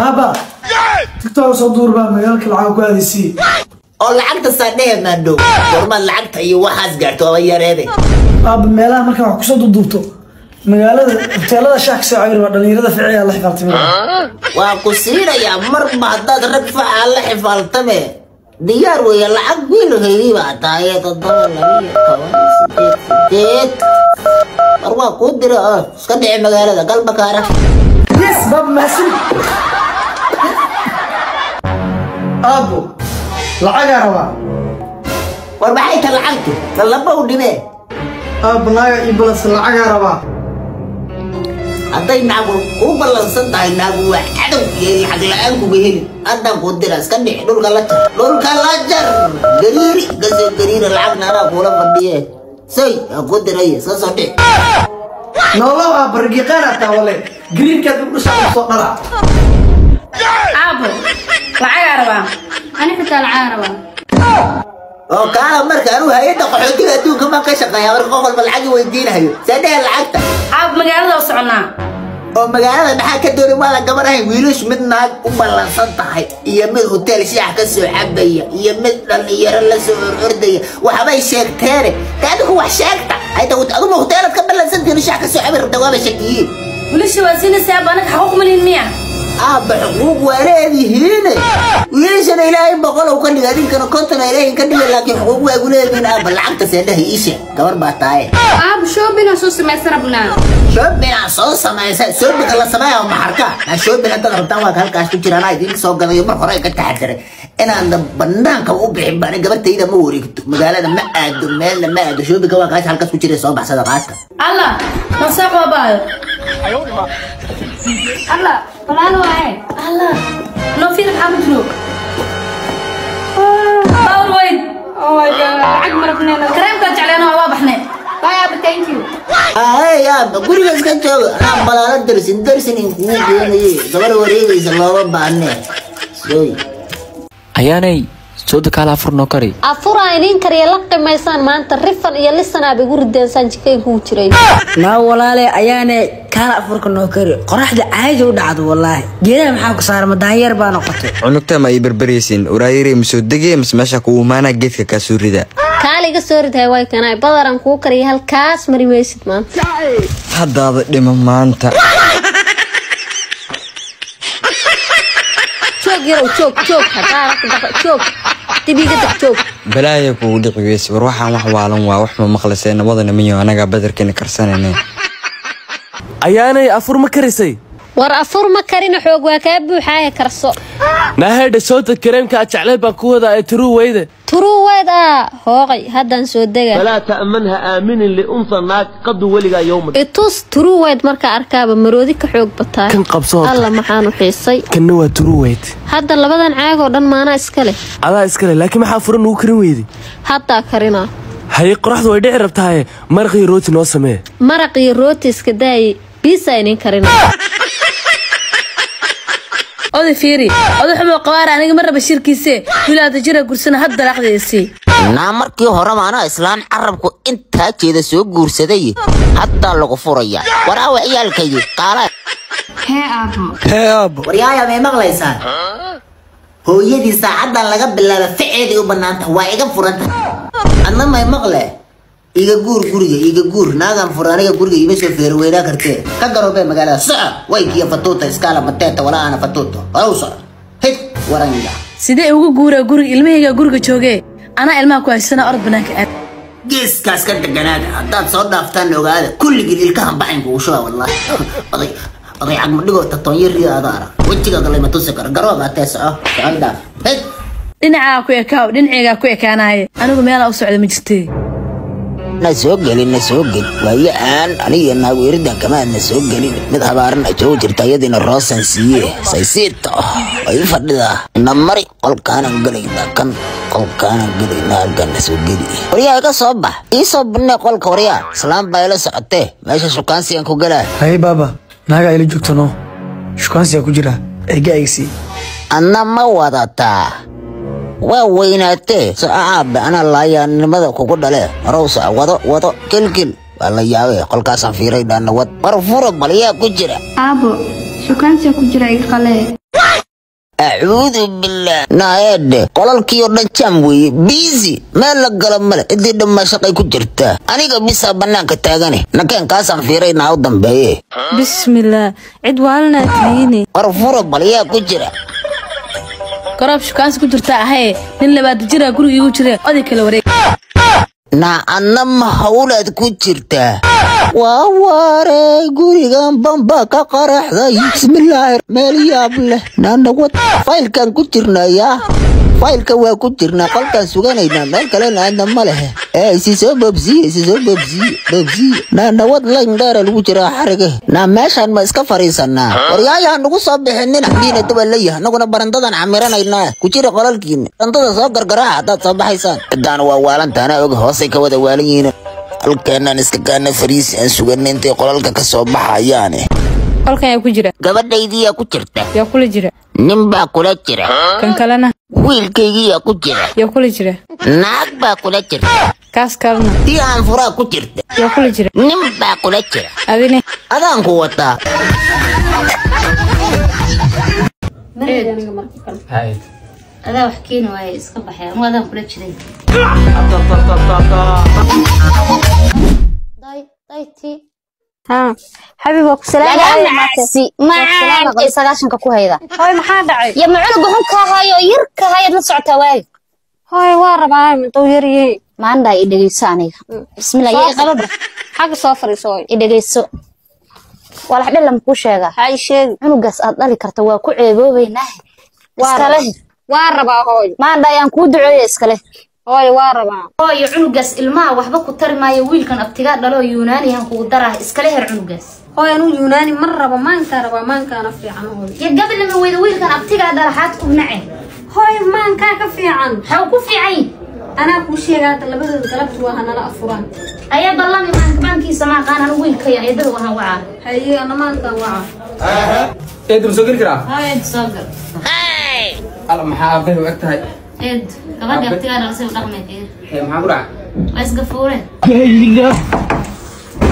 بابا تكتور صدور بقى مجالك العاق هذه سي oo lacagta saadheer maandhow warma lacagta iyo waxaas gaarto waa yareeday baba meelaha marka wax ku soo duubto magaalada hoteelada shakhsi ay raba dhalinyarada ficiya la xifaaltay waa ku siiraya marba hadaad rag faca la xifaaltame diyaar weey lacag wiil hayba taayay arwa ku dira iska dhicay magaalada galba kaara yes baba maasin ابو لعق ربا وrbaaxay ta lacagtu talaba u dhibee abnaaga iblas lacag raba haday naagu u balansan tahay naagu waa cadow iyo lacag la'aan ku heli adan ku dira iska dhix dhulka la jar gariir lacag nara kula fadhiye say ku diray iska soo dhix nolowa bargiqana ta wale greenka dib u soo dhala ابو لعق ربا انا كنت لعق ربا oo kaala marka anu hay'adda qaxootiga adduunka ma ka shaqeeyaa war qof walba lacag weydiinayo sadee lacagta اب magaalada u soconaa oo magaalada maxaa ka dooray wala gabadhay wiilish mid naag u balansan tahay iyo mid hotel shaax ka soo cabaya iyo mid dhalinyaro la soo ordaya waxbay sheegteen taadu wax sheegta ayda aduma hotel ka balansan tahay shaax ka soo cabir dawaaba shakiye wiilish waa sinaysaa banaka xaquuq malin miya حقوق ولادهين ويش أنا إلهي بقوله وكان قاعدين كانوا كنت أنا إلهي كان لكن حقوق ولادهين بالعكس سيده إيشه كبر بعطاي شو بينا صوص ما يسربنا شو بينا صوص ما يسرب شو بينا سمايا ومحركة شو بينا تقرب تاما كهالكاش تجري أنا يدين سوق قضي يوم خراي كتحدر أنا عند بندان كم بحب أنا قبل تيجي موري مقالة ما أدو مال ما أدو شو بيكوا كاش هالكاش تجري صوب حسابات الله نصاق وبال الله فلان واحد الله لو في محمد لوك باور ويد او ماي جاد عقمر فنان كريم كان علينا واضحنا باي ابو ثانك يو يا بقول لك كنت انا بلا درسين دبر وريغيس لوبا باane سوي ayaanay soo dakaala afur noo kari afura idin kariya la qiimaysan maanta rifan iyo lisana bay gurdeen sanjikay ku jiray la walaale ayaanay kala afurka noo kari qoraxda caadi u dhacdo wallahi geedaha maxaa ku saaran daanyar baa noqotay cunugta ma ibarbareysin uraayire ma soo degay meesha ku umaana geedka ka soo rida kaaliga soo riday way kanay badaran ku kariya halkaas marimaysid maanta hadaada dhima maanta joog hadaa joog tibiga joog balaaya ku dhiciyeys war waxaan wax waalan waa wax ma maqlasay nabadana miyo anaga badarkina karsanayna ayaanay afur ma karisay war afur ma karin xoog waa ka buuxaya karso naahayda soo kareemka jaclay baa ku wada ay turu weyda hooqay hadan soo daga wala ta'manha aaminin li unthanaak qad waliga yawm itus turu weyd marka arkaaba maroodi ka xoog bataa kan qabso alla maxaan u xiisay kan waa turu weyd hadda labadan caag oo dhan maana iska leh adaa iska leh laakiin maxaa furan uu karin weydi hadda karina hay qoraxdu way dhici rabtaa maraqii rooti noo samee maraqii rooti iska daay pizza inin karina oday fiiri oday xumo qawaar aniga marba shirkiise wilaada jira gursana had dalaqdeesi na markii hore maana islaan carabku inta jeeda soo guursaday hatta lagu furaya waraawa ciyaalkayga qaala abo wariyaaya ma maqlaysaan hooyadii saacadan laga bilaabo ficeeday u banaanta waa iga furanta anna ma maqle iga guur naagan furaniga guriga ima soo feer weena kartee ka garoobay magaalada saca way kiya fatuuta iskala mateeta wala ana fatuuto awsa hid waranga sidee ugu guura guriga ilmahayga guriga joogee ana ilmaha ku haysana orod banaanka aad geeskaas ka deganaada haddaad soo dhaaftaan ogaada kulligii ilkahan baxayn kugu shuba wallahi oday cagma dhigoo tatoonyariya adaara wejiga galay ma tusi karo garoob atee soco socodhaaf hid dhinacaa ku ekaaw dhinacaygaa ku ekaanaaye anigu meelaa u socda ma jirtee نسوقلي ويان علي أنا ويردن كمان نسوقلي مذهبارنا جو جرتا يدين الراسن سيه سيسيت ويفرد ذا نمري قل كان قلي ذا قل كان قلي نالقا نسوقلي وريا إيقا صبح إيصبنا قل كوريا سلام بايلا سعته ماشا شكان سيان كوغلا هاي بابا ناقا إلي جوكتنو شكان سيان كوجرا إيقا إيسي أنا ما وضعتا وويناتي سأعب أنا لا ينمذ كوكودا له روسا وضو كل والله ياوي قل كاسان في ريدان ود مرفورك بليا كجرا أبو شو كان سيكجرا إيقالي أعوذ بالله نايد قلال كيو دجام وي بيزي ما لقل مال إدي دم شقي كجرتا أنيقا بيسا بنان كتاغاني نكين كاسم فيري ناو دنبايه بسم الله عد والنا تهيني قرفورة بليا كجرا قراب شكانس كجرتا هاي نين لباد جرا قرو يو جرا أدي كالوريك نا أنم هولاد كجرتا وواري قريقان بمبا كقرح ذا بسم الله مالي أبله نانوات فايل كان كجرنا يا فايل كوا كجرنا قال كان سوغانينا مالك لنا عندنا ماله سيسو ببزي نانوات لين دار الوجرا حرقه ماشان ما اسكا فريسنا وريايا نقو صبحنين حدينا تبليه نقونا برنددان عميران اينا كجير قلالكين انتظر صاب قرقراء حتى صباحيسان ادان ووالان تانا اوغ هوسي كودا واليين halkeenan iska gaana fariis aan suganeentay qolalka ka soo baxayaane qolkan ay ku jira gabadhaydii ku jirta yaa kula jira nin baa kula jira kan kalena wiilkaygii ku jira yaa kula jira naag baa kula jirta kaas kalena tii aan furaa ku jirta yaa kula jira nin baa kula jira adine adaan ku wataa هاي هذا وحكينا واي اسكا بخير مو هذا كل شيء دايتي ها حبيبك سلام ما سغاشنka ku hayda هاي maxaa dhacay ya macuna goxonka hayo yarka hayo la socota waay هاي waa rabaa intuu yariyay maanda i dhageyso aniga bismillaah ya qalab xaq soo fariiso i dhageyso walax dhalam ku sheega hay sheeg cunugaas aad dhali karta waa ku ceeboobaynaa iskale waa rabaa hooy maanda ayaan ku duceeyay iskale hooy waa rabaa hooy cunugaas ilmaha waxba ku tari maayo wiilkan abtiga dhalo yuunaaniyan ku daraa iskale her cunugaas hooy anu yuunaani mar raba maanta raba maankaana fiican hooy ya gabadha ma weyda wiilkan abtiga dhalaxaad ku nacay hooy maanka ka fiican xaw ku fiican ana ku sheegaa labadooda galabtu waa hanala afuraan ayaa ballami maankiisa ma qaan anu wiilkay ayadada waxaan wacaa haye ana maankan wacaa ايدر سوغير كرا هاي تصغر الله maxaa afay u egtahay gabadha abtiga dhalasay u dhaqmeeyay maxaa ku dhac waa isga fuure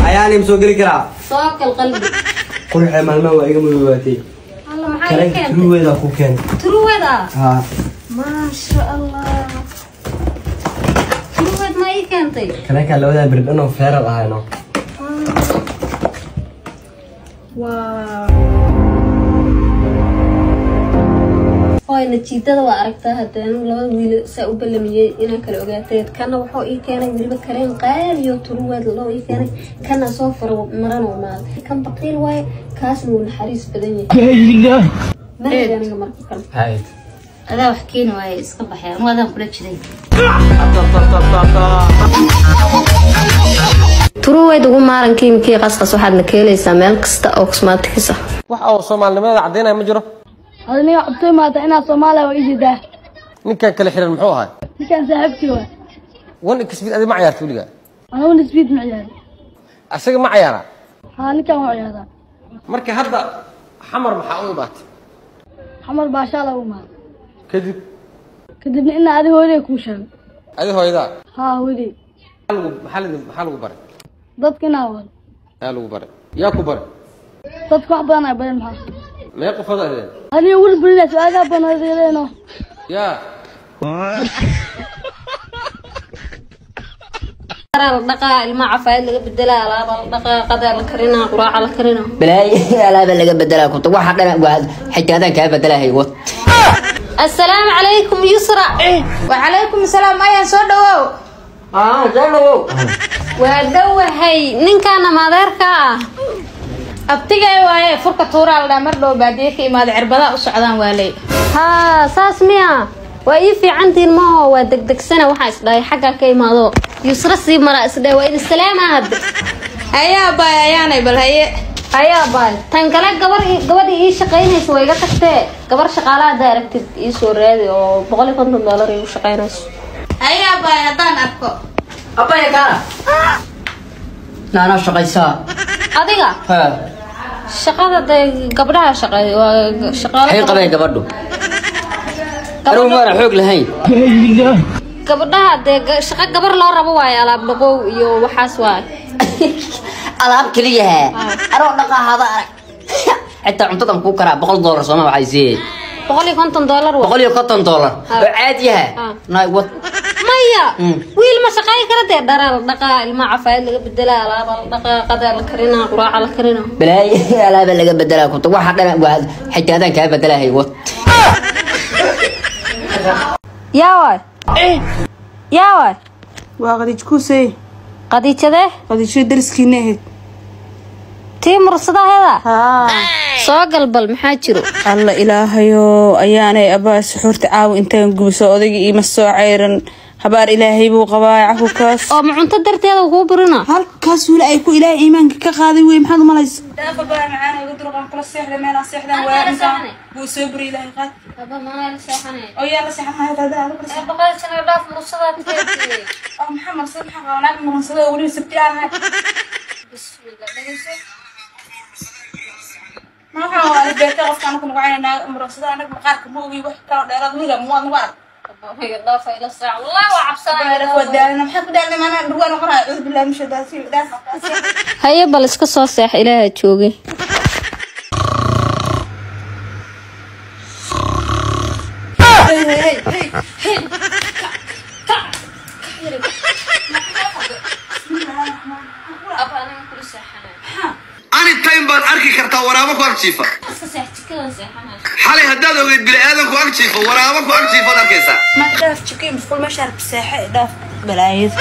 ayaani soo gali karaa sookal qalbi qurxay maalmaha waa iga muduwaatay الله maxay keen ruweeda ku keen ruweeda ha ma sha Allah ruweed ma ay keentay kana ka labada birdhan oo feeral ahayno wow hooy natiijada waa aragtaa hadaan laba wiil saa u balamiyay inaan kala ogaatay kana wuxuu ii keenay wiliba kareen qaaliyo turuweed loo ii keenay kana soo faro maran oo maal kan baqiil way kaas uu naxariis badan yahay aniga markii kan hay هذا وحكينا واي اسكا بخير مو هذا كل شيء turuweed ugu maarankiin kii qasqas waxaad keenaysaa meel kasta oo cosmetics ah wax oo Soomaalnimada cadeynay ma jiro adniga cabtay maanta inaa Soomaaliya waa ijidaa ninkan kala xiran muxuu ahaa ninkan saaxiibkii waa wan kasbid adi ma ciyaartay waliga ana wan isbiid ma ciyaar asaga ma ciyaara ha ninkan waa ciyaara marka hadda xamar maxaa u baatay xamar baasha la uma kadibna ina adi hooyay ku sheeg adi hooyada ha wali maxaa lagu baray dadkina waa lagu baray yaa ku baray dadku wax badan ay baran maxaa ما قفض هذين أنا أقول بالناس أنا بنادينه يا ترى الدقة المعفى اللي بدلها لا الدقة قدر الكرينا قراء على الكرينا بلاي لا بلا بدلها كنت واحد واحد حتى هذا كيف بدلها هي وط السلام عليكم يسرى وعليكم السلام أيها صدوا صدوا ودوا هي نين كان ما ذرك abtigay waaye furka tuuraa la mar dhow baadiye ka imaad cirbada u socdaan waalay ha saas miya waa ii fiicantiin ma oo waa degdegsana waxa isdhaay xagga ka imaado yusra si mara isdhaay waa idin salaamaad ayaa baay ayaanay bal haye ayaa baay tan kale gabadhi ii shaqeynayso way iga tagtee gabar shaqaalaha daaragtid ii soo raadi oo $150 ii shaqeynayso ayaa baay hadaan arko abaya ka nana shaqaysaa adiga ha shaqada gabdhaha shaqeey waa shaqaalaha ay qabay gabadhu aruu mara xoog lahayn gabdhaha shaqa gabar loo rabo waay alaab dhaqow iyo waxaas waay alaab kaliya aroo dhaqaahada arag حتى cuntadan ku kara $100 Soomaa waxay siiyay $150 $150 عاديها ناي وات مايا ويل ما شقاي كرده دار دقا الما عفايد laga bedela alaab daqa qadar la karina quraac la karina بلاي alaab laga bedela kunta waxa dhan xijaadan ka bedelahay wat يا واي وقديش كوسي قديش ده قديش درس كينه تيمر صدا هذا سوق البل محاجرو الله إلهيو أياني أبا سحورت عاو إنتان قبسو أدقي إما السو عيرن هبار إلهي بو قبايع كاس أو معون تدرت هذا وهو برنا هل كاس ولا أيكو إلهي إيمانك كقاضي ويم حد ملايس دافع بقى معانا وقدروا قام كل السحر ما لا سحر وإنسان بو سبري إلهي قاد أبا ما لا سحرني أو يلا سحر ما هذا هذا بقى سنة ضاف مرصدات كتير أو محمد صبحي ونعم مرصدات ولي سبتي أنا بسم الله ما هو أنا بيت غصب عنكم وعينا مرصدات أنا مقارك موجي وحكا دارات ميلا مو أنوار هي إضافة إلى الساعة والله وعبصنا بارك ودارنا محب دارنا ما أنا نروح نقرأ أعوذ بالله من الشيطان الرجيم هيا بلس كسر صح إلهي تشوقي أنا التايم بان أركي كرتا ورابك وأركشيفة حالي هداد وقيد بلي آدمك وأركشيفة ورابك وأركشيفة داركيسا ما داف تشكي مسكول ما شارب الساحة داف بلايز